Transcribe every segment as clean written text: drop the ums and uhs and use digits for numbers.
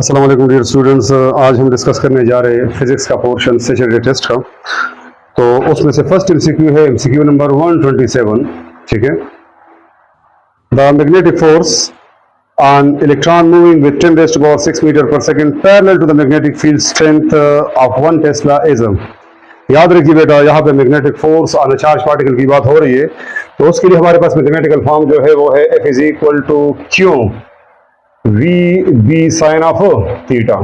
अस्सलाम वालेकुम dear students. आज हम डिस्कस करने जा रहे हैं फिजिक्स का पोर्शन सेशन टेस्ट का। तो उसमें से फर्स्ट एमसीक्यू है एमसीक्यू नंबर 127। ठीक है। The magnetic force on electron moving with 10 raised to power 6 metre per second parallel to the magnetic field strength of 1 tesla is. याद रखिए बेटा, यहाँ पे magnetic force on charge particle की बात हो रही है। तो उसके लिए हमारे पास मैथमेटिकल फॉर्म जो है वो है F is equal to Q V B sine of theta.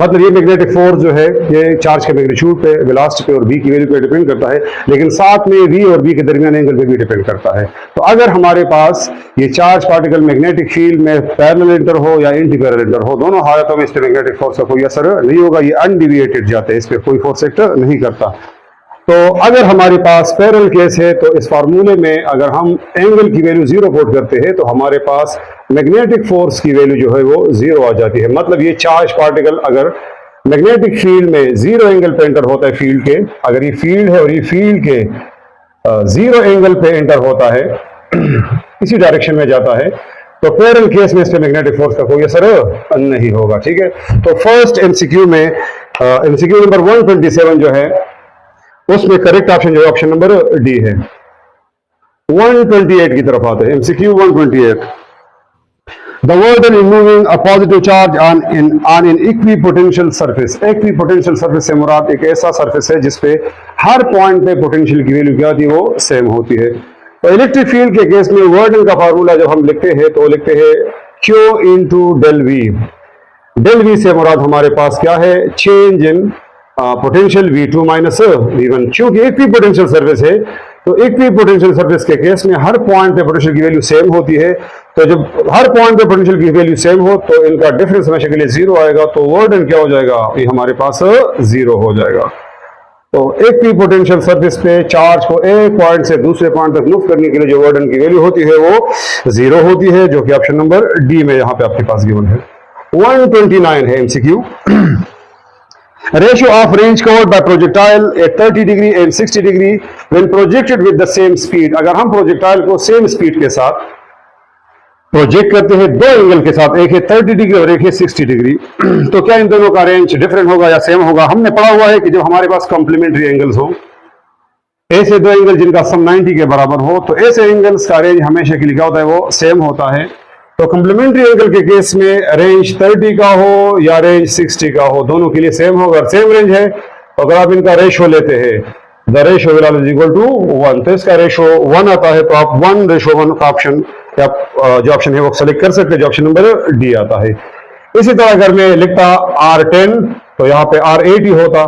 मतलब ये मैग्नेटिक फोर्स जो है ये चार्ज के मैग्नीट्यूड पे, वेलोसिटी पे और बी की वैल्यू पे डिपेंड करता है, लेकिन साथ में वी और बी के दरमियान एंगल पे भी डिपेंड करता है। तो अगर हमारे पास ये चार्ज पार्टिकल मैग्नेटिक फील्ड में पैरेलल एंटर हो या एंटी पैरेलल एंटर हो, दोनों हालतों में इस पे मैग्नेटिक फोर्स का कोई असर नहीं होगा। ये अनडिविएटेड जाते हैं, इस पर कोई फोर्स एक्ट नहीं करता। तो अगर हमारे पास पैरेलल केस है तो इस फार्मूले में अगर हम एंगल की वैल्यू जीरो पुट करते हैं तो हमारे पास मैग्नेटिक फोर्स की वैल्यू जो है वो जीरो आ जाती है। मतलब ये चार्ज पार्टिकल अगर मैग्नेटिक फील्ड में जीरो एंगल पे एंटर होता है, फील्ड के, अगर ये फील्ड है और ये फील्ड के जीरो एंगल पे एंटर होता है इसी डायरेक्शन में जाता है, तो पैरेलल केस में इस पे मैग्नेटिक फोर्स का कोई असर नहीं होगा। ठीक है। तो फर्स्ट एमसीक्यू में एमसीक्यू नंबर 127 जो है उसमें करेक्ट ऑप्शन जो है ऑप्शन नंबर डी है। 128 की तरफ आते हैं। MCQ 128। The वर्डन is moving a positive charge on in equipotential surface. Equipotential surface से मुराद एक ऐसा सरफेस है जिसपे हर पॉइंट पे पोटेंशियल की वैल्यू क्या होती है, वो सेम होती है। तो इलेक्ट्रिक फील्ड के केस में वर्डन का फार्मूला जब हम लिखते हैं तो लिखते हैं Q into del V. Del V से मुराद हमारे पास क्या है, change in potential V2 minus V1। क्योंकि इक्विपोटेंशियल सरफेस है तो इक्विपोटेंशियल सरफेस के केस में हर पॉइंट पे पोटेंशियल की वैल्यू सेम होती है। तो जब हर पॉइंट पे पोटेंशियल की वैल्यू सेम हो तो इनका डिफरेंस हमेशा के लिए जीरो आएगा, तो वर्डन क्या हो जाएगा, ये हमारे पास जीरो हो जाएगा। तो इक्विपोटेंशियल सरफेस पे चार्ज को एक पॉइंट से दूसरे पॉइंट तक मूव करने के लिए जो वर्डन की वैल्यू होती है वो जीरो होती है, जो कि ऑप्शन नंबर डी में यहाँ पे आपके पास गिवन है। 129 है MCQ. Ratio of range covered by projectile at 30 degree and 60 degree when projected with the same speed। अगर हम प्रोजेक्टाइल को सेम स्पीड के साथ प्रोजेक्ट करते हैं दो एंगल के साथ, एक है 30 डिग्री और एक है 60 डिग्री, तो क्या इन दोनों का रेंज डिफरेंट होगा या सेम होगा? हमने पढ़ा हुआ है कि जब हमारे पास कॉम्प्लीमेंट्री एंगल्स हो, ऐसे दो एंगल जिनका सम 90 के बराबर हो, तो ऐसे एंगल्स का रेंज हमेशा के लिए क्या होता है, वो सेम होता है। तो कॉम्प्लीमेंट्री एंगल के केस में रेंज 30 का हो या रेंज 60 का हो, दोनों के लिए सेम होगा। अगर सेम रेंज है तो अगर आप इनका रेशो लेते हैं, the ratio will is equal to 1, तो इसका रेशो 1 आता है, तो आप 1:1 का ऑप्शन या जो ऑप्शन है वो सेलेक्ट कर सकते हैं, जो ऑप्शन नंबर डी आता है। इसी तरह अगर मैं लिखता R10 तो यहाँ पे R80 होता,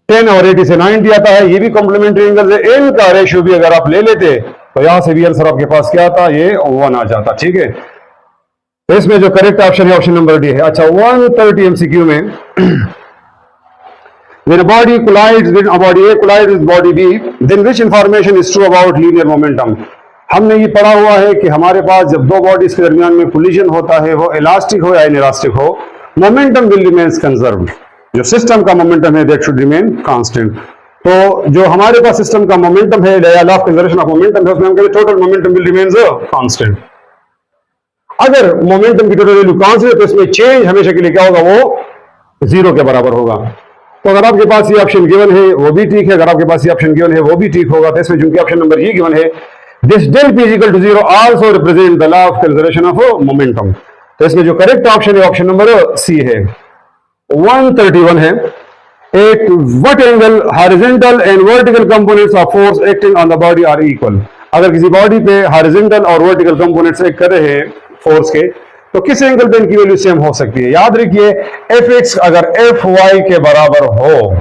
10 और 80 से 90 आता है, ये भी कॉम्प्लीमेंट्री एंगल है। इनका रेशो भी अगर आप ले लेते तो यहां से भी आंसर आपके पास क्या आता, ये 1 आ जाता। ठीक है। तो इसमें जो करेक्ट ऑप्शन है ऑप्शन नंबर डी है। अच्छा, 130 एमसीक्यू में when a body collides with a body A collides with body B, then which information is true about linear momentum? हमने ये पढ़ा हुआ है कि हमारे पास जब दो बॉडीज के दरमियान में कोलिजन होता है, वो इलास्टिक हो या इनइलास्टिक हो, मोमेंटम विल रिमेन्स कंजर्व्ड। जो सिस्टम का मोमेंटम है दैट शुड रिमेन कांस्टेंट। तो जो हमारे पास सिस्टम का मोमेंटम है, law of conservation of momentum है, उसमें हम कहते हैं total momentum will remains constant. अगर मोमेंटम की टोटल वैल्यू कांस्टेंट है तो इसमें चेंज हमेशा के लिए क्या होगा, वो जीरो के बराबर होगा। तो अगर आपके पास ये ऑप्शन गिवन है वो भी ठीक है, अगर आपके पास ये ऑप्शन गिवन है वो भी ठीक होगा। तो इसमें चूंकि ऑप्शन नंबर ये गिवन है, this del P is equal to zero also represent the law of conservation of momentum, तो इसमें जो करेक्ट ऑप्शन है ऑप्शन नंबर सी है। 131 है। At what angle horizontal and vertical components of force acting on the body are equal. अगर किसी body पे horizontal और वर्टिकल कंपोनेंट्स एक्ट कर रहे हैं फोर्स के, तो किस एंगल पे इनकी वैल्यू सेम हो सकती है? याद रखिए, एफ एक्स अगर एफ वाई के बराबर हो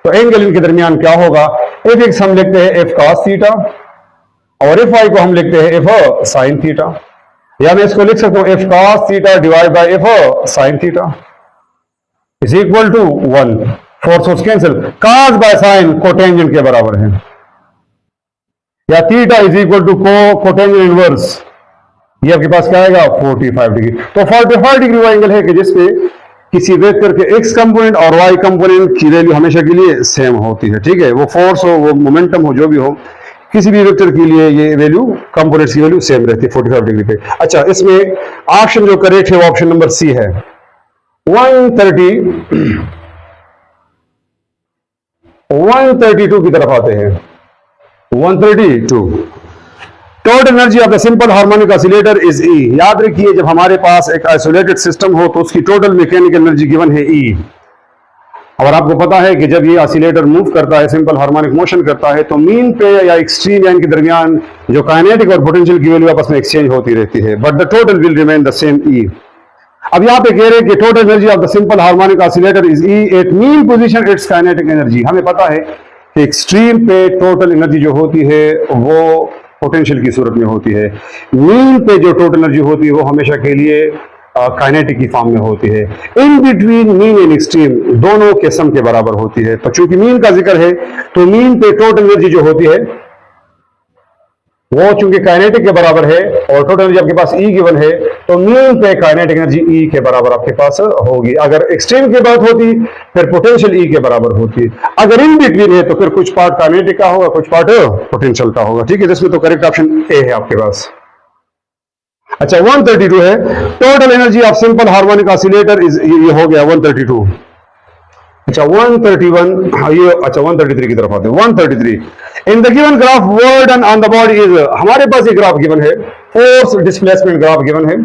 तो एंगल इनके दरमियान क्या होगा, एफ एक्स हम लिखते हैं एफ कॉस थीटा और एफ वाई को हम लिखते हैं एफ साइन थीटा, या मैं इसको लिख सकता हूं F cos theta divide by F sine theta is equal to 1। Force force cancel, cos by sine cotangent के बराबर है, या theta is equal to cotangent inverse, ये आपके पास क्या आएगा 45 डिग्री। तो 45 डिग्री वो एंगल है कि जिसपे किसी वेक्टर के एक्स कंपोनेंट और वाई कंपोनेंट की वैल्यू हमेशा के लिए सेम होती है। ठीक है। वो फोर्स हो, वो मोमेंटम हो, जो भी हो, किसी भी वेक्टर के लिए ये वैल्यू, कंपोनेंट्स की वैल्यू सेम रहती है 45 डिग्री पे। अच्छा, इसमें ऑप्शन जो करेक्ट है वो ऑप्शन नंबर सी है। 132 की तरफ आते हैं। 132 total energy of the simple harmonic oscillator is E. याद रखिए जब हमारे पास एक आइसोलेटेड सिस्टम हो तो उसकी टोटल मैकेनिकल एनर्जी गिवन है ई। और आपको पता है कि जब ये ऑसिलेटर मूव करता है, सिंपल हार्मोनिक मोशन करता है, तो मीन पे या एक्सट्रीम या इनके दरमियान जो काइनेटिक और पोटेंशियल की वैल्यू आपस में एक्सचेंज होती रहती है, but the total will remain the same E. अब यहाँ पे कह रहे हैं कि total energy of the simple harmonic oscillator is E at mean position its kinetic energy. हमें पता है कि एक्सट्रीम पे टोटल एनर्जी जो होती है वो पोटेंशियल की सूरत में होती है, मीन पे जो टोटल एनर्जी होती है वो हमेशा के लिए काइनेटिक की फॉर्म में होती है। In between mean and extreme दोनों के सम के बराबर होती है। तो चूंकि मीन का जिक्र है तो मीन पे टोटल एनर्जी जो होती है वो चूंकि काइनेटिक के बराबर है और टोटल एनर्जी आपके पास ई गिवन है, तो मीन पे काइनेटिक एनर्जी ई के बराबर आपके पास होगी। अगर एक्सट्रीम की बात होती फिर पोटेंशियल ई के बराबर होती। अगर इन बिटवीन है तो फिर कुछ पार्ट काइनेटिक का होगा, कुछ पार्ट पोटेंशियल का होगा। ठीक है, इसमें तो करेक्ट ऑप्शन ए है आपके पास। अच्छा 132 है total energy of simple harmonic oscillator is, ये हो गया 132। अच्छा 131, ये अच्छा 133 की तरफ आते हैं। 133 in the given graph वर्डन on the body is, हमारे पास ये ग्राफ गिवन है, फोर्स डिस्प्लेसमेंट ग्राफ गिवन है।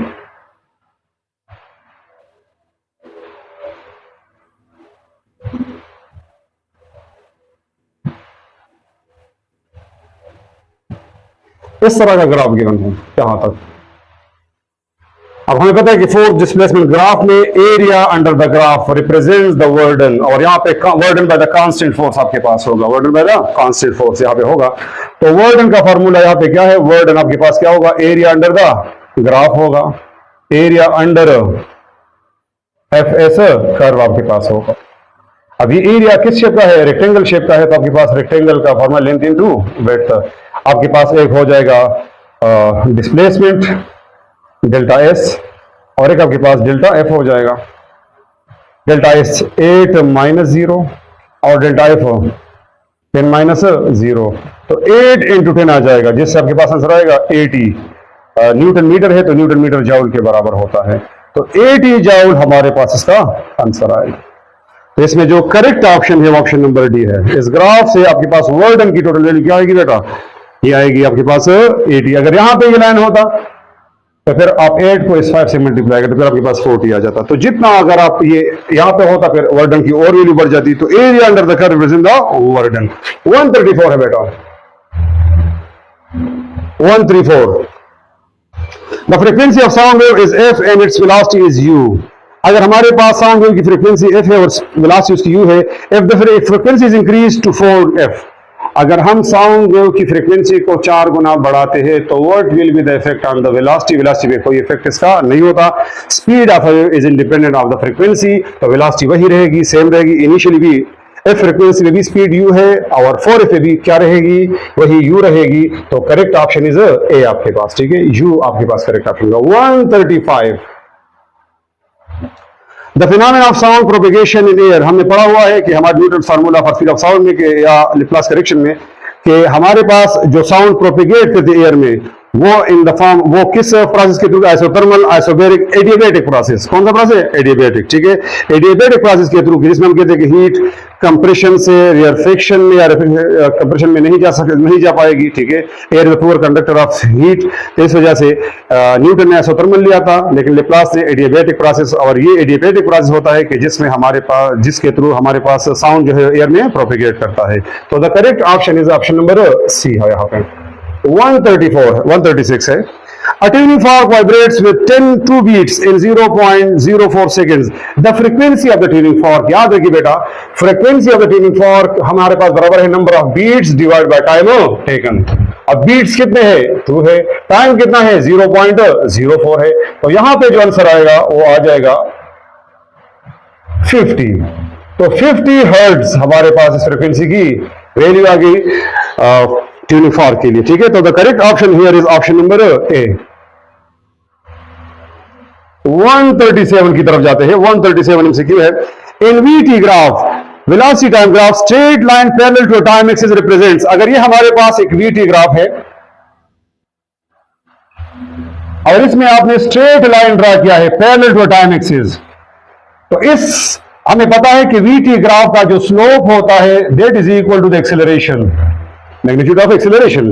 इस तरह का ग्राफ गिवन है यहां तक। अब हमें पता है कि फोर्स डिस्प्लेसमेंट ग्राफ में area under the graph represents the work done, और यहाँ पे work done by the constant force आपके पास होगा, work done by the constant force यहाँ पे होगा। तो वर्डन का फॉर्मूला यहाँ पे क्या है, वर्डन आपके पास क्या होगा, एरिया अंडर द ग्राफ होगा, area under F S curve आपके पास होगा। अब ये एरिया किस शेप का है, रेक्टेंगल शेप का है, तो आपके पास रेक्टेंगल का फॉर्मूला लेंथ इनटू विड्थ। आपके पास एक हो जाएगा डिस्प्लेसमेंट डेल्टा एस और एक आपके पास डेल्टा एफ हो जाएगा। डेल्टा एस 8 माइनस 0 और डेल्टा एफ 10 माइनस 0, तो 8 इंटू 10 आ जाएगा, जिससे आपके पास आंसर आएगा 80। न्यूटन मीटर है तो न्यूटन मीटर जाउल के बराबर होता है, तो 80 जाउल हमारे पास इसका आंसर आएगा। तो इसमें जो करेक्ट ऑप्शन है वो ऑप्शन नंबर डी है। इस ग्राफ से आपके पास वर्डन की टोटल वैल्यू क्या आएगी बेटा, ये आएगी आपके पास 80। अगर यहां पे ये लाइन होता तो फिर आप 8 को इस 5 से मल्टीप्लाई करते तो फिर आपके पास 40 आ जाता। तो जितना अगर आप ये यहां पे होता फिर वर्डन की और वैल्यू बढ़ जाती। तो area under the curve represent the work done. 134 है बेटा, 134 the frequency of sound wave is F and its velocity is U. अगर हमारे पास साउंड वेव की फ्रीक्वेंसी एफ है और वेलोसिटी उसकी यू है, if the frequency is increase to 4f, अगर हम साउंड वेव की फ्रीक्वेंसी को 4 गुना बढ़ाते हैं तो what will be the effect on the velocity, velocity पे कोई इफेक्ट इसका नहीं होता। Speed of wave is independent of the frequency, तो वेलोसिटी वही रहेगी, सेम रहेगी। इनिशियली भी एफ फ्रीक्वेंसी में भी स्पीड यू है और 4f पे भी क्या रहेगी, वही यू रहेगी। तो करेक्ट ऑप्शन इज ए आपके पास। ठीक है, यू आपके पास करेक्ट ऑप्शन होगा। 135 the phenomena of sound propagation in air. हमने पढ़ा हुआ है कि हमारे Newton formula for speed of sound में या लैप्लास करेक्शन में कि हमारे पास जो साउंड प्रोपेगेट करते एयर में वो इन द फॉर्म, वो किस प्रोसेस के through, isothermal, isobaric, adiabatic process. कौन सा प्रोसेस, एडियाबैटिक। ठीक है, एडियाबैटिक प्रोसेस के थ्रू, जिसमें हम कहते हैं कि हीट कंप्रेशन से रिफ्रिक्शन में या कंप्रेशन में नहीं जा पाएगी। ठीक है, air is poor conductor of heat, तो इस वजह से न्यूटन ने आइसोथर्मल लिया था, लेकिन लैप्लास ने एडियाबैटिक प्रोसेस। और ये एडियाबैटिक प्रोसेस होता है कि जिसमें हमारे पास, जिसके थ्रू हमारे पास साउंड जो है एयर में प्रोपेगेट करता है। तो the correct option is option number C है यहाँ पे। 136 है A tuning fork vibrates with 2 beats in 0.04 seconds. The frequency of the tuning fork, याद रखिए बेटा, frequency of the tuning fork हमारे पास बराबर है number of beats divided by time taken. अब beats कितने हैं, 2 है, टाइम कितना है, 0.04 है। तो यहां पे जो आंसर आएगा वो आ जाएगा 50। तो 50 हर्ट्ज हमारे पास इस फ्रीक्वेंसी की वैल्यू आ गई ट्यूनिंग फॉर्क के लिए। ठीक है, तो the correct option here is option number A. 137 की तरफ जाते हैं। 137 एमसीक्यू है। In VT graph velocity time graph straight line parallel to time axis represents. अगर ये हमारे पास एक वीटी ग्राफ है और इसमें आपने स्ट्रेट लाइन ड्रा किया है पैरेलल टू टाइम एक्सिस, तो इस हमें पता है कि वीटी ग्राफ का जो स्लोप होता है that is equal to the acceleration, magnitude of acceleration.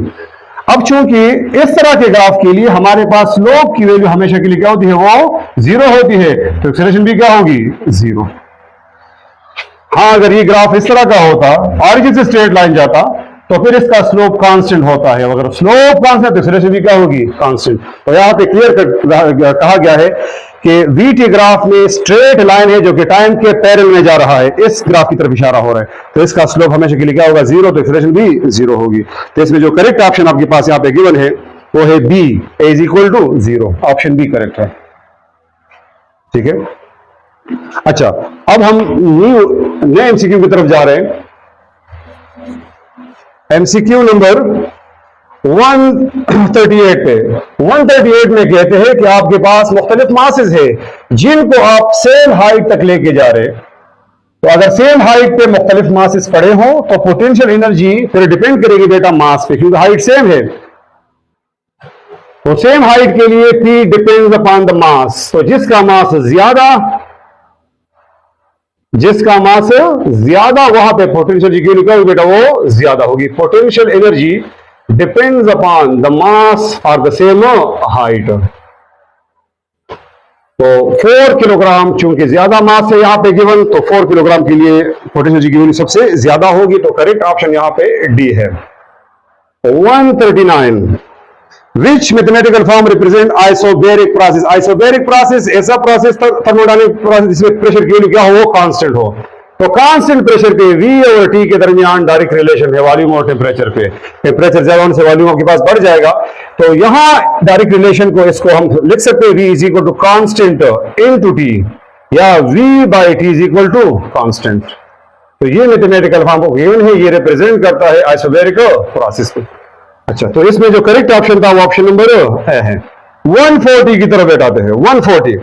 अब चूंकि इस तरह के ग्राफ के लिए हमारे पास स्लोप की वैल्यू हमेशा के लिए क्या होती है, वो जीरो होती है, तो एक्सेलरेशन भी क्या होगी, जीरो। हाँ, अगर ये ग्राफ इस तरह का होता, ऑरिजिन से स्ट्रेट लाइन जाता, तो फिर इसका स्लोप कांस्टेंट होता है। अगर स्लोप कांस्टेंट तो एक्सेलरेशन भी क्या होगी, कांस्टेंट। तो यहाँ पे क्लियर कहा गया है कि वीटी ग्राफ में स्ट्रेट लाइन है जो कि टाइम के पैरेलल में जा रहा है, इस ग्राफ की तरफ इशारा हो रहा है, तो इसका स्लोप हमेशा के लिए क्या होगा, जीरो, तो एक्सेलरेशन भी जीरो होगी। तो इसमें जो करेक्ट ऑप्शन आपके पास यहाँ पे गिवन है वो है B, A is equal to zero. Option B correct है, ठीक है। अच्छा, अब हम नए एमसीक्यू की तरफ जा रहे हैं। एमसीक्यू नंबर 138 पे 138 में कहते हैं कि आपके पास मुख्तलिफ मासेस है जिनको आप सेम हाइट तक लेके जा रहे हैं। तो अगर सेम हाइट पे मुख्तलिफ मासेस पड़े हों तो पोटेंशियल एनर्जी फिर डिपेंड करेगी बेटा मास पे, क्योंकि हाइट सेम है। तो सेम हाइट के लिए P depends upon the mass. तो जिसका मास ज्यादा वहां पे पोटेंशियल एनर्जी निकल बेटा वो ज्यादा होगी। Potential energy depends upon the mass और द सेम हाइट। तो 4 किलोग्राम चूंकि ज्यादा मास है यहां पे गिवन, तो 4 किलोग्राम के लिए पोटेंशियल एनर्जी की वैल्यू सबसे ज्यादा होगी, तो करेक्ट ऑप्शन यहां पे डी है। 139 Which mathematical form represent isobaric process? Isobaric process ऐसा प्रोसेस थर्मोडायनामिक प्रोसेस जिसमें प्रेशर की वैल्यू क्या हो, वो कांस्टेंट हो। तो कांस्टेंट प्रेशर पे V और T के दरमियान डायरेक्ट रिलेशन है वॉल्यूम और टेम्परेचर पे। टेम्परेचर ज्यादा होने से वॉल्यूम आपके पास बढ़ जाएगा, तो यहां डायरेक्ट रिलेशन को इसको हम लिख सकते हैं V is equal to constant into T, या V by T is equal to constant. तो ये मैथमेटिकल फॉर्म गिवन है, ये रिप्रेजेंट करता है आइसोबैरिक प्रोसेस को। अच्छा, तो इसमें जो करेक्ट ऑप्शन था वो ऑप्शन नंबर है। 140 की तरफ बैठाते हैं। 140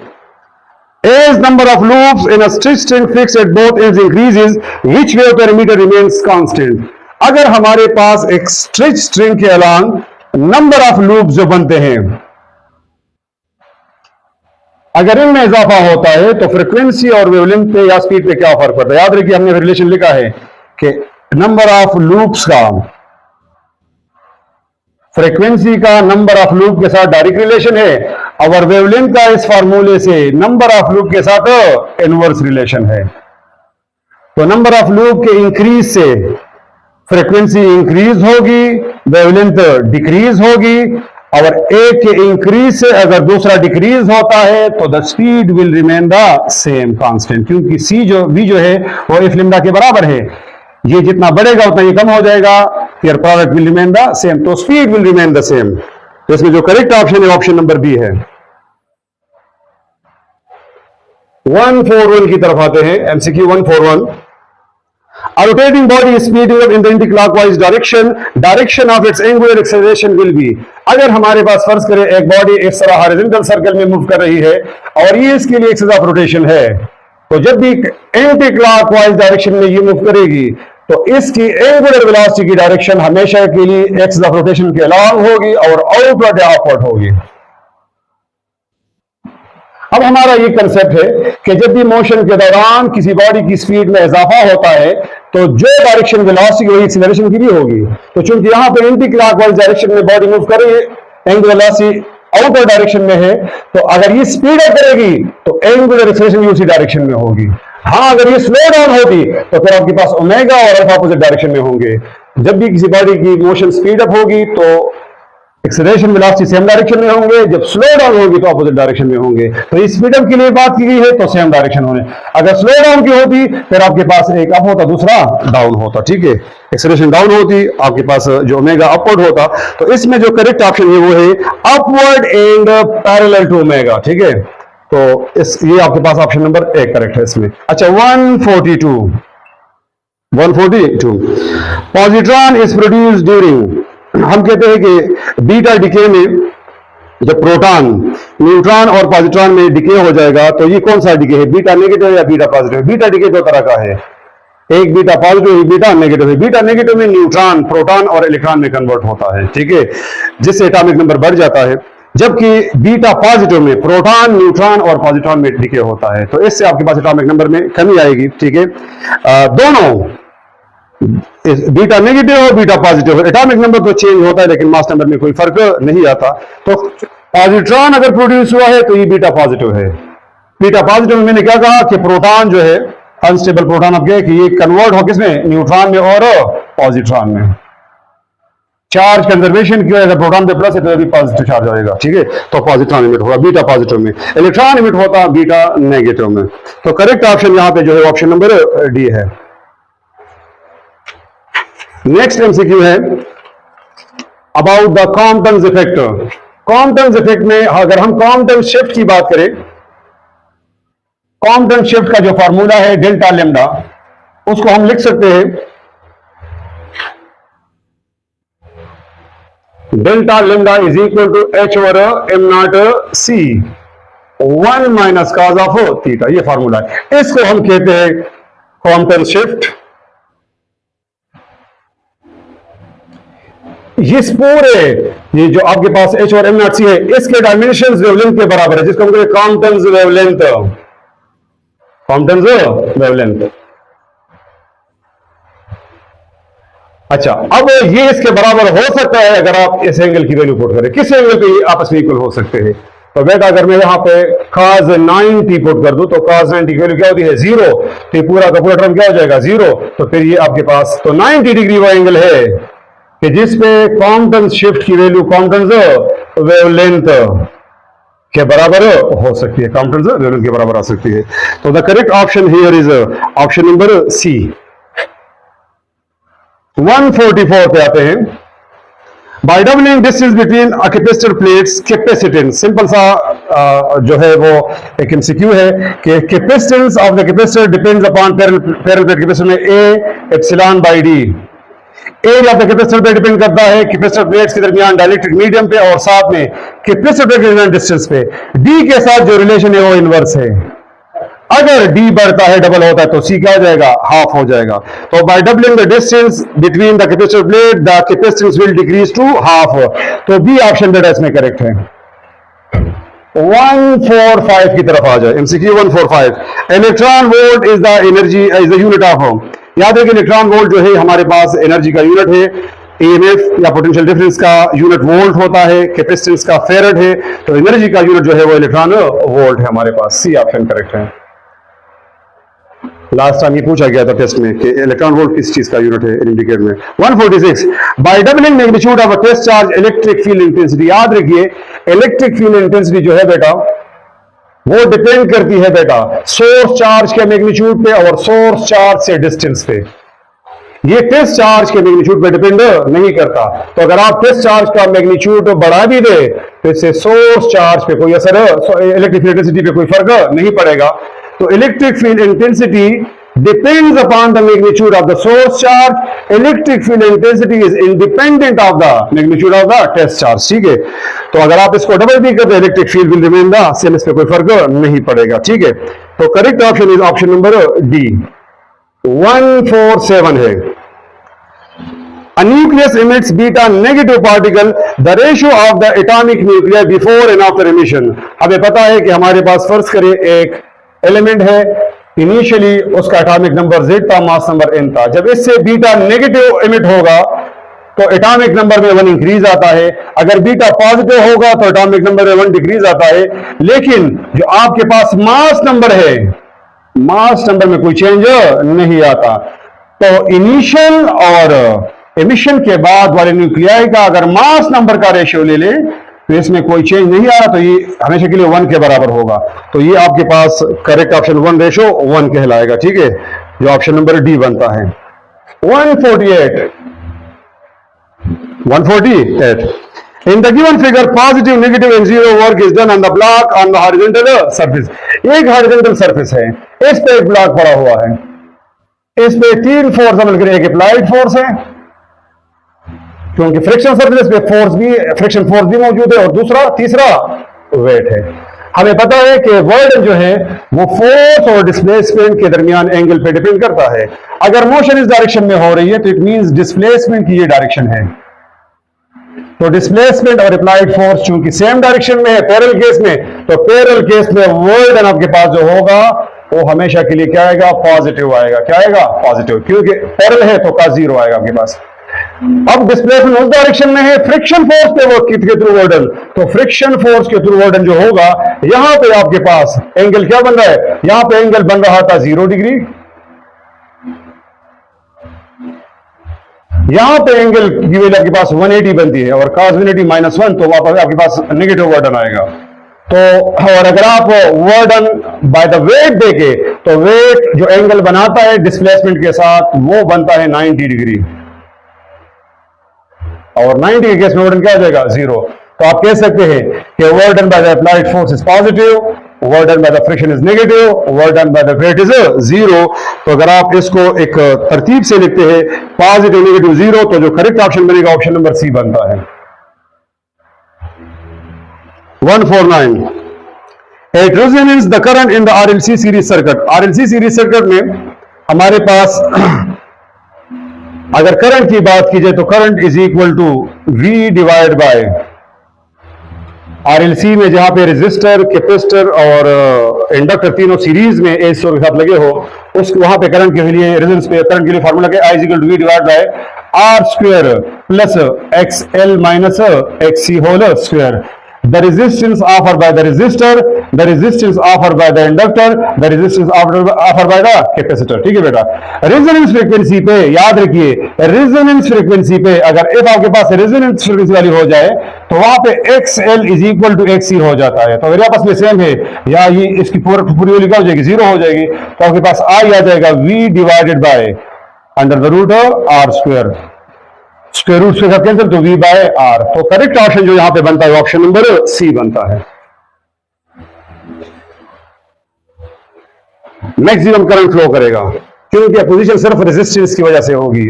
as number of loops in a stretched string fixed at both ends increases, which wave parameter remains constant? अगर हमारे पास एक स्ट्रेच स्ट्रिंग के अलांग नंबर ऑफ लूप्स जो बनते हैं, अगर इनमें इजाफा होता है तो फ्रीक्वेंसी और वेवलेंथ पे या स्पीड पे क्या फर्क पड़ता है? याद रखिए हमने रिलेशन लिखा है कि नंबर ऑफ लूप्स का फ्रीक्वेंसी का नंबर ऑफ लूप के साथ डायरेक्ट रिलेशन है, और वेवलेंथ का इस फार्मूले से नंबर ऑफ लूप के साथ इनवर्स रिलेशन है। तो नंबर ऑफ लूप के इंक्रीज से फ्रीक्वेंसी इंक्रीज होगी, वेवलेंथ डिक्रीज होगी, और एक के इंक्रीज से अगर दूसरा डिक्रीज होता है तो the speed will remain the same constant, क्योंकि V जो है वो एफ लैम्डा के बराबर है। ये जितना बढ़ेगा उतना ये कम हो जाएगा, फिर product will remain the same, तो speed will remain the same. तो इसमें जो करेक्ट ऑप्शन है ऑप्शन नंबर बी है। 141 की तरफ आते हैं। MCQ 141। A rotating body is speeding up in the anti-clockwise direction of its angular acceleration will be। अगर हमारे पास फर्ज करें एक बॉडी इस तरह हॉरिजॉन्टल सर्कल में मूव कर रही है और ये इसके लिए एक्सिस ऑफ रोटेशन है, तो जब भी एंटी क्लॉकवाइज डायरेक्शन में ये मूव करेगी तो इसकी एंगुलर वेलोसिटी की डायरेक्शन हमेशा के लिए एक्सिस ऑफ रोटेशन के अलॉन्ग होगी और आउटवर्ड या अपवर्ड होगी। अब हमारा ये कंसेप्ट है कि जब भी मोशन के दौरान किसी बॉडी की स्पीड में इजाफा होता है तो जो डायरेक्शन वेलोसिटी वही एक्सीलरेशन की भी होगी। तो चूंकि यहां पे एंटी क्लॉकवाइज डायरेक्शन में बॉडी मूव कर रही है, एंगुलर वेलोसिटी आउटवर्ड डायरेक्शन में है, तो अगर ये स्पीड अप करेगी तो एंगुलर एक्सीलरेशन भी उसी डायरेक्शन में होगी। हाँ, अगर ये स्लो डाउन होगी तो फिर आपके पास ओमेगा और अल्फा अपोजिट डायरेक्शन में होंगे। जब भी किसी बॉडी की मोशन स्पीड अप होगी तो एक्सेलरेशन वेलोसिटी सेम डायरेक्शन में होंगे, जब स्लो डाउन होगी तो अपोजिट डायरेक्शन में होंगे। तो इस स्पीड अप के लिए बात की गई है तो सेम डायरेक्शन होने। अगर स्लो डाउन की होती फिर आपके पास एक अप होता दूसरा डाउन होता, ठीक है। एक्सेलरेशन डाउन होती, आपके पास जो ओमेगा अपवर्ड होता। तो इसमें जो करेक्ट ऑप्शन है वो है upward and parallel to omega, ठीक है। तो ये आपके पास ऑप्शन नंबर एक करेक्ट है इसमें। अच्छा, 142 पॉजिट्रॉन इज प्रोड्यूस्ड ड्यूरिंग, हम कहते हैं कि बीटा डिके में जब प्रोटॉन न्यूट्रॉन और पॉजिट्रॉन में डिके हो जाएगा तो ये कौन सा डिके है, बीटा नेगेटिव या बीटा पॉजिटिव? बीटा डिके दो तरह का है, एक बीटा पॉजिटिव एक बीटा नेगेटिव है। बीटा नेगेटिव में न्यूट्रॉन प्रोटॉन और इलेक्ट्रॉन में कन्वर्ट होता है, ठीक है, जिससे एटॉमिक नंबर बढ़ जाता है। जबकि बीटा पॉजिटिव में प्रोटॉन, न्यूट्रॉन और पॉजिट्रॉन में डिके होता है। तो इससे आपके पास एटॉमिक नंबर में कमी आएगी, ठीक है। दोनों बीटा नेगेटिव और बीटा पॉजिटिव, एटॉमिक नंबर तो चेंज होता है लेकिन मास नंबर में कोई फर्क नहीं आता। तो पॉजिट्रॉन अगर प्रोड्यूस हुआ है तो ये बीटा पॉजिटिव है। बीटा पॉजिटिव में मैंने क्या कहा कि प्रोटॉन जो है अनस्टेबल प्रोटॉन, अब क्या कि ये कन्वर्ट हो किसमें, न्यूट्रॉन में और पॉजिट्रॉन में। चार्ज कंजर्वेशन की वजह से प्रोटॉन पे प्लस है तो अभी पॉजिटिव चार्ज आएगा, ठीक है। तो पॉजिट्रॉन इमिट होगा बीटा पॉजिटिव में, इलेक्ट्रॉन इमिट होता बीटा नेगेटिव में। तो करेक्ट ऑप्शन यहां पे जो है ऑप्शन नंबर डी है। नेक्स्ट एमसीक्यू है अबाउट द कॉम्पटन्स इफेक्ट। कॉम्पटन्स इफेक्ट में अगर हम कॉम्पटन शिफ्ट की बात करें, कॉम्पटन शिफ्ट का जो फॉर्मूला है डेल्टा लेम्डा, उसको हम लिख सकते हैं delta lambda is equal to H over M not C 1 minus cos of theta, ये फॉर्मूला है। इसको हम कहते हैं कॉम्पटन शिफ्ट। इस पूरे ये जो आपके पास एच और एम नॉट सी है, इसके डायमेंशन वेवलेंथ के बराबर है, जिसको हम कहते हैं कॉम्पटन्स वेवलेंथ, कॉम्पटन्स वेवलेंथ। अच्छा, अब ये इसके बराबर हो सकता है अगर आप इस एंगल की वैल्यू पुट करें। किस एंगल पे ये आपस में इक्वल हो सकते हैं? तो बेटा अगर मैं यहां पे cos 90 पुट कर दूं तो cos 90 की वैल्यू क्या होती है, 0। तो ये पूरा का पूरा टर्म क्या हो जाएगा, 0। तो फिर ये आपके पास तो 90 डिग्री वो एंगल है कि जिसपे कॉम्पटन शिफ्ट की वैल्यू कॉम्पटन वेवलेंथ के बराबर हो सकती है, कॉम्पटन वेवलेंथ के बराबर आ सकती है। तो the correct option here is option number C. 144 पे आते हैं। By doubling distance between capacitor plates capacitance, simple सा जो है वो एक एमसीक्यू है कि capacitance of the capacitor depends upon parallel plate capacitor में A epsilon by D. Area of the capacitor पे डिपेंड करता है कैपेसिटर प्लेट्स के दरमियान डाइलेक्ट्रिक मीडियम पे और साथ में कैपेसिटर प्लेट के दरमियान डिस्टेंस पे। डी के साथ जो रिलेशन है वो इनवर्स है। अगर डी बढ़ता है, डबल होता है तो सी क्या हो जाएगा, हाफ हो जाएगा। तो by doubling the distance between the capacitor plate the capacitance will decrease to half. तो बी ऑप्शन बेटा इसमें करेक्ट है। 145 की तरफ आ जाए। MCQ 145। Electron volt is the energy is the unit of, याद है कि इलेक्ट्रॉन वोल्ट जो है हमारे पास एनर्जी का यूनिट है। ईएमएफ या पोटेंशियल डिफरेंस का यूनिट वोल्ट होता है, कैपेसिटेंस का फेरेड है, तो एनर्जी का यूनिट जो है वो इलेक्ट्रॉन वोल्ट है हमारे पास। सी ऑप्शन करेक्ट है। लास्ट टाइम ये पूछा गया था टेस्ट में कि इलेक्ट्रॉन वोल्ट किस चीज का यूनिट है इंडिकेटर में। 146। By doubling magnitude of a test charge electric field intensity, याद रखिए इलेक्ट्रिक फील्ड इंटेंसिटी जो है बेटा वो डिपेंड करती है बेटा सोर्स चार्ज के मैग्नीट्यूड पे और सोर्स चार्ज से डिस्टेंस पे। ये टेस्ट चार्ज के मैग्नीट्यूड पे डिपेंड नहीं करता। तो अगर आप टेस्ट चार्ज का मैग्नीट्यूड बढ़ा भी दे तो इससे सोर्स चार्ज पे कोई असर, इलेक्ट्रिक फील्ड इंटेंसिटी पे कोई फर्क नहीं पड़ेगा। तो electric field intensity depends upon the magnitude of the source charge. Electric field intensity is independent of the magnitude of the test charge, ठीक है। तो अगर आप इसको डबल भी करते हैं electric field will remain the same, इस पे कोई फर्क नहीं पड़ेगा, ठीक है। तो correct option is option number D. 147 है। A nucleus emits beta negative particle. The ratio of the atomic nuclei before and after emission. हमें पता है कि हमारे पास फर्ज करें एक एलिमेंट है, इनिशियली उसका एटॉमिक नंबर Z था, मास नंबर N था। जब इससे बीटा नेगेटिव एमिट होगा तो एटॉमिक नंबर में 1 इंक्रीज आता है। अगर बीटा पॉजिटिव होगा तो एटॉमिक नंबर में 1 डिक्रीज आता है। लेकिन जो आपके पास मास नंबर है, मास नंबर में कोई चेंज नहीं आता। तो इनिशियल और एमिशन के बाद वाले न्यूक्लियाई का अगर मास नंबर का रेशियो ले ले तो इसमें कोई चेंज नहीं आ रहा, तो ये हमेशा के लिए 1 के बराबर होगा। तो ये आपके पास करेक्ट ऑप्शन 1 रेशियो 1 कहलाएगा, ठीक है, जो ऑप्शन नंबर डी बनता है। 148 in the given figure positive negative and zero work is done on the block on the horizontal surface. एक हॉरिजॉन्टल सरफेस है, इस पे एक ब्लॉक पड़ा हुआ है, इस पे 3 फोर्स मिलकर एक अप्लाइड फोर्स है, क्योंकि फ्रिक्शन सरफेस पे फ्रिक्शन फोर्स भी मौजूद है, और तीसरा वेट है। हमें पता है कि वर्ड जो है वो फोर्स और डिस्प्लेसमेंट के दरमियान एंगल पे डिपेंड करता है। अगर मोशन इस डायरेक्शन में हो रही है तो इट मींस डिस्प्लेसमेंट की ये डायरेक्शन है। तो डिस्प्लेसमेंट और अप्लाइड फोर्स चूंकि सेम डायरेक्शन में है पैरेलल केस में, तो पैरेलल केस में वर्क डन आपके पास जो होगा वो हमेशा के लिए क्या आएगा, पॉजिटिव आएगा। क्या आएगा, पॉजिटिव, क्योंकि पैरेलल है तो का जीरो आएगा आपके पास। अब डिस्प्लेसमेंट उस डायरेक्शन में है, फ्रिक्शन फोर्स पे वर्क के थ्रू वर्क डन, तो फ्रिक्शन फोर्स के थ्रू वर्क डन जो होगा, यहां पे आपके पास एंगल क्या बन रहा है, यहां पे एंगल बन रहा था 0 डिग्री, यहां पे एंगल की वैल्यू आपके पास 180 बनती है, और cos 180 -1, तो वहां पर आपके पास नेगेटिव वर्क डन आएगा। तो और अगर आप work done by the weight देखे, तो वेट जो एंगल बनाता है डिस्प्लेसमेंट के साथ वो बनता है 90 डिग्री, और 90 के केस में वर्क डन क्या आ जाएगा, 0। तो आप कह सकते हैं कि work done by the applied force is positive, work done by the friction is negative, work done by the weight is 0। तो अगर आप इसको एक तरतीब से लिखते हैं पॉजिटिव नेगेटिव 0, तो जो करेक्ट ऑप्शन बनेगा ऑप्शन नंबर सी बनता है। 149 at resonance the current in the RLC series circuit. RLC series circuit में हमारे पास अगर करंट की बात की जाए तो current is equal to V divide by RLC में जहां पे रेजिस्टर, कैपेसिटर और इंडक्टर तीनों सीरीज में एक के साथ लगे हो, उस वहां पे करंट के लिए रेजिस्टेंस पे करंट के लिए फार्मूला क्या है, I is equal to V divide by R square plus XL minus XC whole square. The resistance offered by the resistor, the resistance offered by the inductor, the resistance offered by the capacitor। ठीक है बेटा, resonance frequency पे याद रखिए, resonance frequency पे अगर if आपके पास resonance frequency वाली हो जाए तो वहां पे XL is equal to XC हो जाता है। तो अगर आपस में सेम है या ये इसकी पूरी वैल्यू क्या हो जाएगी, 0 हो जाएगी, तो आपके पास I आ जाएगा V divided by under the root R square, square root के साथ कैंसिल, तो V बाय R। तो करेक्ट ऑप्शन जो यहां पे बनता है ऑप्शन नंबर सी बनता है। मैक्सिमम करंट फ्लो करेगा क्योंकि अपोजिशन सिर्फ रेजिस्टेंस की वजह से होगी।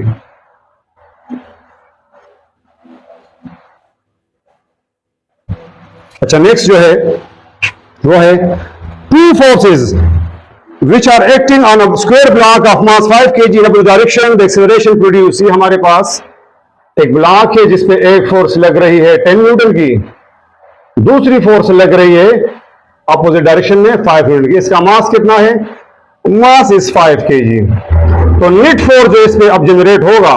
अच्छा, नेक्स्ट जो है वो है two forces which are acting on a square block of mass 5 kg in opposite direction, the acceleration produced। ये हमारे पास एक ब्लॉक है जिसपे एक फोर्स लग रही है 10 न्यूटन की, दूसरी फोर्स लग रही है अपोजिट डायरेक्शन में 5 न्यूटन की। इसका मास कितना है, मास इज 5 kg। तो नेट फोर्स जो इसमें अब जनरेट होगा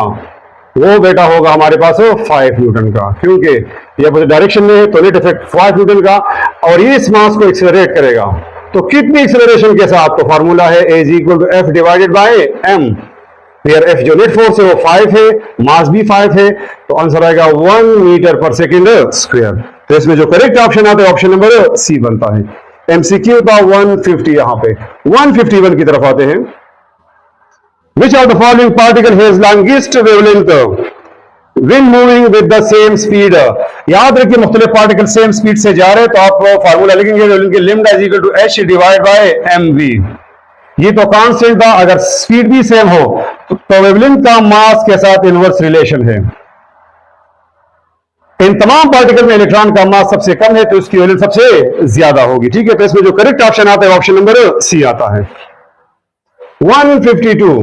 वो बेटा होगा हमारे पास 5 न्यूटन का, क्योंकि ये अपोजिट डायरेक्शन में है तो नेट इफेक्ट 5 न्यूटन का, और ये इस मास को एक्सेलरेट करेगा। तो कितनी एक्सेलरेशन के साथ, तो फार्मूला है A is equal to F divided by M, where F जो नेट फोर्स है वो 5 है, मास भी 5 है, तो आंसर आएगा 1 मीटर पर सेकेंड स्क्वायर। तो इसमें जो करेक्ट ऑप्शन आता है ऑप्शन नंबर सी बनता है। एमसीक्यू था 150, यहां पे 151 की तरफ आते हैं। Which of the following particle has longest wavelength when moving with the same speed। याद रखिए मुख्तलिफ पार्टिकल सेम स्पीड से जा रहे हैं तो आप फार्मूला लिखेंगे wavelength lambda is equal to h divide by mv। ये तो कांस्टेंट था, अगर स्पीड भी सेम हो तो वेवलेंथ का मास के साथ इनवर्स रिलेशन है। इन तमाम पार्टिकल में इलेक्ट्रॉन का मास सबसे कम है तो उसकी वेवलेंथ सबसे ज्यादा होगी। ठीक है, तो इसमें जो करेक्ट ऑप्शन आता है ऑप्शन नंबर सी आता है। 152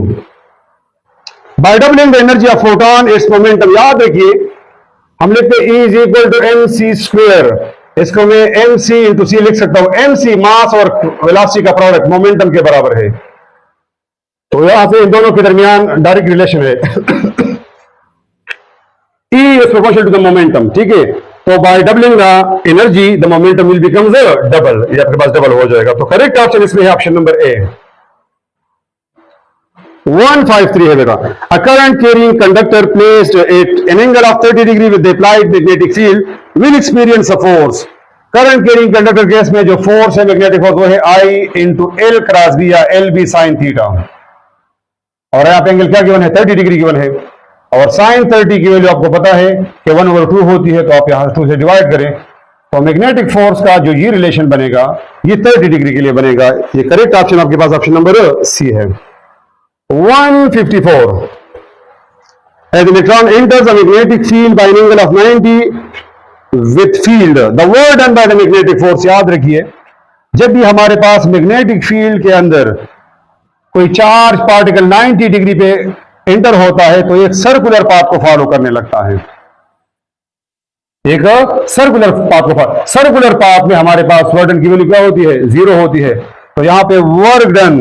by doubling the energy of photon its momentum. याद रखिए हम लिखते हैं E is equal to M C square, इसको मैं एम सी इंटू सी लिख सकता हूं। एम सी मास और वेलोसिटी का प्रोडक्ट मोमेंटम के बराबर है, तो यहां से इन दोनों के दरमियान डायरेक्ट रिलेशन है। E is proportional to the momentum. ठीक है, तो by doubling the energy the momentum will becomes double, ये आपके पास डबल हो जाएगा। तो करेक्ट ऑप्शन इसमें है ऑप्शन नंबर ए। 153 है बेटा। A current carrying conductor placed at an angle of 30 degree with the applied magnetic field will experience a force। Current carrying conductor case में जो फोर्स है मैग्नेटिक फोर्स वो है I into L cross B या L B sine theta, और यहाँ पे angle क्या गिवन है, 30 डिग्री गिवन है, और साइन 30 की वैल्यू आपको पता है कि 1/2 होती है, तो आप यहाँ 2 से डिवाइड करें तो मैग्नेटिक फोर्स का जो ये रिलेशन बनेगा ये 30 डिग्री के लिए बनेगा। ये करेक्ट ऑप्शन आपके पास ऑप्शन नंबर सी है। 154 as an electron enters a magnetic field by an angle of 90 with field the work done by the magnetic force। याद रखिए जब भी हमारे पास मैग्नेटिक फील्ड के अंदर कोई चार्ज पार्टिकल 90 डिग्री पे एंटर होता है तो एक सर्कुलर पाथ को फॉलो करने लगता है। एक सर्कुलर पाथ को, सर्कुलर पाथ में हमारे पास वर्क डन की वैल्यू क्या होती है, 0 होती है। तो यहां पे work done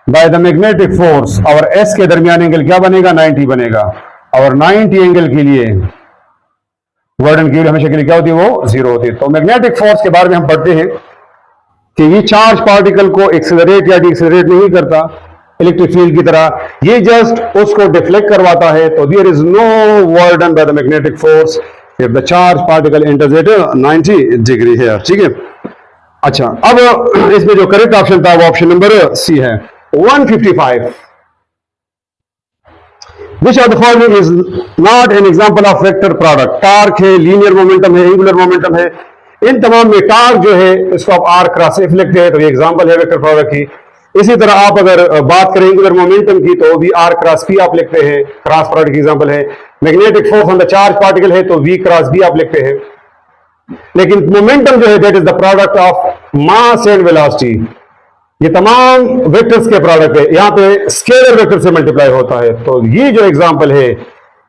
by the magnetic force और एस के दरमियान एंगल क्या बनेगा, 90 बनेगा। और 90 एंगल के लिए वर्क डन की वैल्यू हमेशा के लिए क्या होती है, वो 0 होती है। तो मैग्नेटिक फोर्स के बारे में हम पढ़ते हैं कि ये चार्ज पार्टिकल को एक्सेलरेट या डिएक्सेलरेट नहीं करता इलेक्ट्रिक फील्ड की तरह, ये जस्ट उसको डिफ्लेक्ट करवाता है। तो there is no work done by the magnetic force if the charge particle enters at 90 degree है, ठीक है। अच्छा, अब इसमें जो करेक्ट ऑप्शन था वो ऑप्शन नंबर सी है। 155, which of the following is not an example of vector product. Torque है, लीनियर मोमेंटम है, एंगुलर मोमेंटम है, इन तमाम में टार्क जो है इसको आप आर क्रॉस एफ लिखते हैं, तो ये एग्जांपल है वेक्टर प्रोडक्ट की। इसी तरह आप अगर बात करें एंगुलर मोमेंटम की तो भी आर क्रॉस पी आप लिखते हैं, क्रॉस प्रोडक्ट की एग्जांपल है। Magnetic force on the charge particle है तो वी क्रॉस बी आप लिखते हैं। लेकिन मोमेंटम जो है that is the product of mass and velocity, ये तमाम वेक्टर्स के प्रोडक्ट है, यहाँ पे स्केलर वेक्टर से मल्टीप्लाई होता है। तो ये जो एग्जांपल है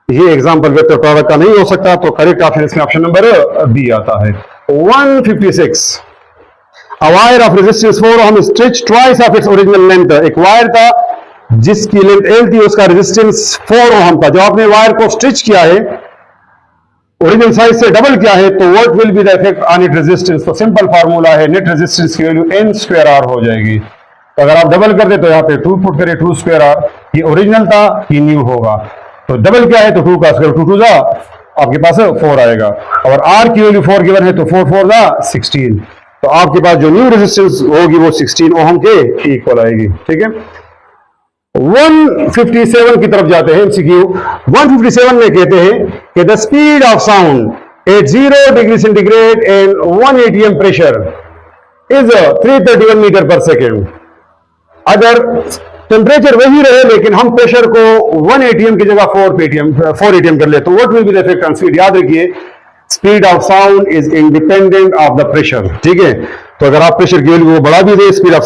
ये एग्जांपल वेक्टर प्रोडक्ट का नहीं हो सकता, तो करेक्ट ऑप्शन इसमें ऑप्शन नंबर बी आता है। 156, A wire of resistance 4 ohm stretched twice of its original length। एक वायर था जिसकी लेंथ L थी, उसका रेजिस्टेंस 4 ओम था। जब आपने वायर को स्ट्रिच किया है, ओरिजिनल साइज से डबल किया है, तो what will be the effect on it resistance. तो सिंपल फार्मूला है, नेट रेजिस्टेंस की वैल्यू n² r हो जाएगी। तो अगर आप डबल कर दे तो यहाँ पे 2 पुट करें, 2² r, ये ओरिजिनल था, ये न्यू होगा। तो डबल क्या है तो 2 का स्क्वायर, 2 2 जा आपके पास 4 आएगा। और r की वैल्यू 4 गिवन है तो 4 4 जा 16। तो आपके पास जो न्यू रेजिस्टेंस होगी वो 16 ओम के इक्वल आएगी, ठीक है। 157 की तरफ जाते हैं, एमसीक्यू। 157 में कहते हैं कि the speed of sound at 0 degree centigrade and 1 atm pressure is 331 metre per second. अगर टेम्परेचर वही रहे लेकिन हम प्रेशर को 1 atm की जगह 4 atm कर ले, तो what will be the effect on speed. याद रखिए, speed of sound is independent of the pressure, ठीक है। तो अगर आप प्रेशर की वैल्यू को बढ़ा भी दे, स्पीड ऑफ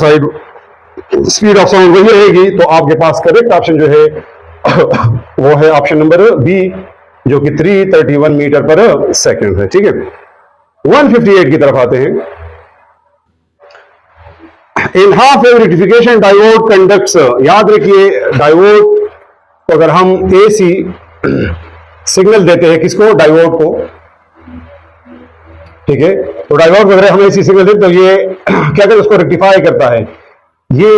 साउंड वही रहेगी। तो आपके पास करेक्ट ऑप्शन जो है वो है ऑप्शन नंबर बी, जो कि 331 मीटर पर सेकंड है, ठीक है। 158 की तरफ आते हैं। In half wave rectification diode conducts, याद रखिए डायोड को अगर हम एसी सिग्नल देते हैं, किसको, डायोड को, ठीक है। तो डायोड वगैरह हम ऐसी सिग्नल देते तो ये क्या करता है, उसको रेक्टिफाई करता है। ये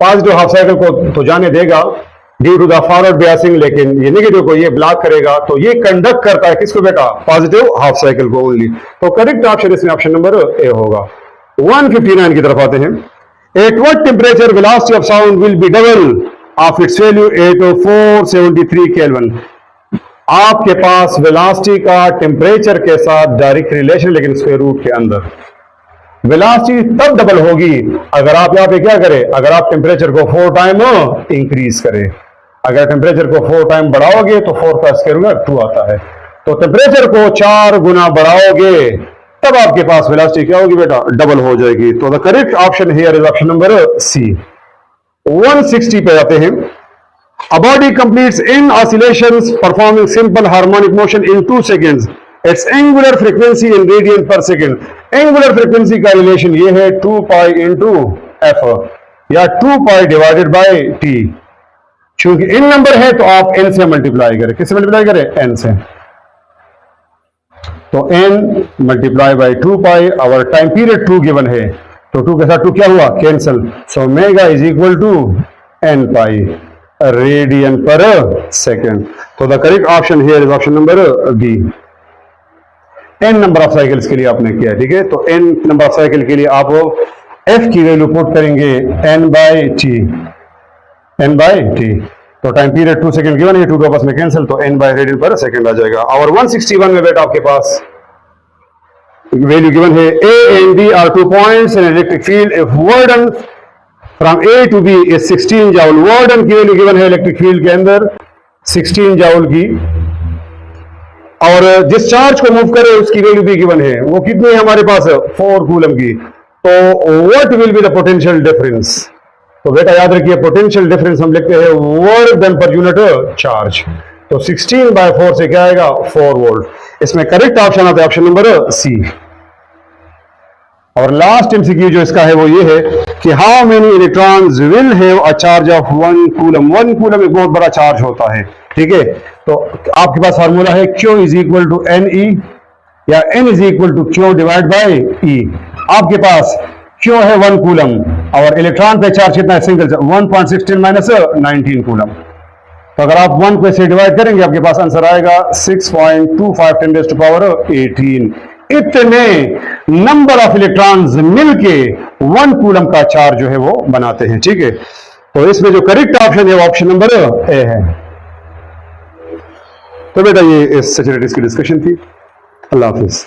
पॉजिटिव हाफ साइकिल को तो जाने देगा due to the forward biasing, लेकिन ये नेगेटिव को ये ब्लॉक करेगा। तो ये कंडक्ट करता है किसको बेटा, पॉजिटिव हाफ साइकिल को ओनली। तो करेक्ट ऑप्शन इसमें ऑप्शन नंबर ए होगा। 159 की तरफ आते हैं। At what temperature velocity of sound will be double of its value at 473 kelvin. आपके पास वेलोसिटी का टेम्परेचर के साथ डायरेक्ट रिलेशन, लेकिन स्क्वायर रूट के अंदर। वेलोसिटी तब डबल होगी अगर आप यहाँ पे क्या करें, अगर आप टेम्परेचर को 4 टाइम इंक्रीज करें। अगर टेम्परेचर को 4 टाइम बढ़ाओगे तो 4 का स्क्वायर रूट 2 आता है। तो टेम्परेचर को 4 गुना बढ़ाओगे तब आपके पास वेलोसिटी क्या होगी बेटा, डबल हो जाएगी। तो the correct option here is option number C. 160 पे आते हैं। A body completes in oscillations performing simple harmonic motion in 2 seconds. Its angular frequency in radian per second. Angular frequency का रिलेशन ये है 2 पाई इंटू एफ या 2 पाई divided by T. क्योंकि इन number है तो आप n से मल्टीप्लाई करें, किससे मल्टीप्लाई करें, n से। तो n मल्टीप्लाई बाय 2 पाई, और टाइम पीरियड 2 गिवन है तो 2 के साथ 2 क्या हुआ, cancel. So omega is equal to n pi radian per second. तो the correct option here is option number B. n number of cycles के लिए आपने किया, ठीक है। तो n नंबर ऑफ साइकिल के लिए आप f की वैल्यू पुट करेंगे n बाई टी। तो टाइम पीरियड 2 सेकंड गिवन है, 2 का आपस में कैंसिल, तो n बाई रेडियन पर सेकंड आ जाएगा। और 161 में बेटा आपके पास वैल्यू गिवन है a and b are 2 points in electric field if work done from A to B is 16 joule. Work done की वैल्यू गिवन है इलेक्ट्रिक फील्ड के अंदर 16 जूल की, और जिस चार्ज को मूव करे उसकी वैल्यू भी गिवन है, वो कितनी है हमारे पास, 4 कूलम की। तो what will be the potential difference. तो बेटा याद रखिए पोटेंशियल डिफरेंस हम लिखते हैं work done per unit charge. तो 16 बाय 4 से क्या आएगा, 4 वोल्ट। इसमें करेक्ट ऑप्शन आता है ऑप्शन नंबर सी। और लास्ट एमसीक्यू जो इसका है वो ये है कि how many electrons will have a charge of 1 coulomb. 1 coulomb एक बहुत बड़ा चार्ज होता है, ठीक है। तो आपके पास फार्मूला है Q is equal to NE या N is equal to Q divide by E। आपके पास Q है 1 कूलम और इलेक्ट्रॉन का चार्ज कितना है, सिंगल 1.16 माइनस 19 कूलम। तो अगर आप 1 को ऐसे डिवाइड करेंगे आपके पास आंसर आएगा 6.25 10 raised to power 18। इतने नंबर ऑफ इलेक्ट्रॉन्स मिलके 1 कूलम का चार्ज जो है वो बनाते हैं, ठीक है। तो इसमें जो करेक्ट ऑप्शन है वो ऑप्शन नंबर ए है। तो बेटा ये इस सैचुरेटेड की डिस्कशन थी। अल्लाह हाफिज।